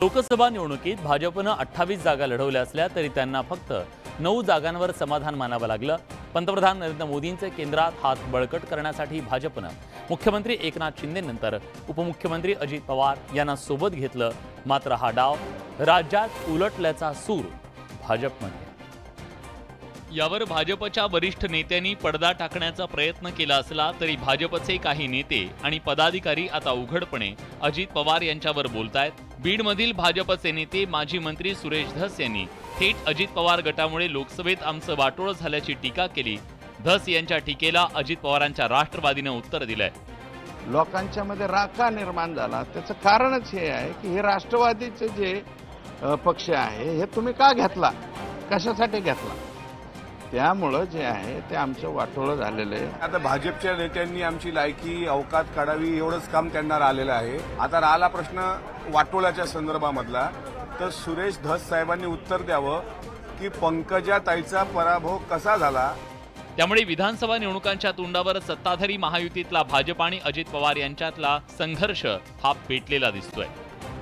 लोकसभा निवडणुकीत भाजपनं 28 जागा लढवल्या असल्या तरी त्यांना फक्त 9 जागांवर समाधान मानावं लागलं। पंतप्रधान नरेंद्र मोदींचे केंद्रात हात बळकट करण्यासाठी भाजपनं मुख्यमंत्री एकनाथ शिंदेनंतर उपमुख्यमंत्री अजित पवार यांना सोबत घेतलं। मात्र हा डाव राज्यात उलटल्याचा सूर भाजपमध्ये। यावर भाजपच्या वरिष्ठ नेत्यांनी पडदा टाकण्याचा प्रयत्न केला असला तरी भाजपचे काही नेते आणि पदाधिकारी आता उघडपणे अजित पवार यांच्यावर बोलतायत। बीडमधील भाजपचे नेते माजी मंत्री सुरेश धस यांनी थेट अजित पवार गटामुळे लोकसभेत आमचं वाटोळ झाल्याची टीका केली। धस यांच्या टीकेला अजित पवारांच्या राष्ट्रवादीने उत्तर दिलंय। लोकांच्या मध्ये राखा निर्माण झाला, त्याचं कारणच हे आहे की हे राष्ट्रवादीचे जे पक्ष आहे हे तुम्ही का घेतला, कशासाठी घेतला, त्यामुळे जे आहे ते आमचं वाटोळं झालेलं आहे। आता भाजपच्या नेत्यांनी आमची लायकी अवकात काढावी एवढंच काम त्यांना राहिलेलं आहे। आता राहिला प्रश्न वाटोळ्याच्या संदर्भामधला, तर सुरेश धस साहेबांनी उत्तर द्यावं की पंकजाताईचा पराभव कसा झाला। त्यामुळे विधानसभा निवडणुकांच्या तोंडावर सत्ताधारी महायुतीतला भाजप आणि अजित पवार यांच्यातला संघर्ष हा पेटलेला दिसतोय।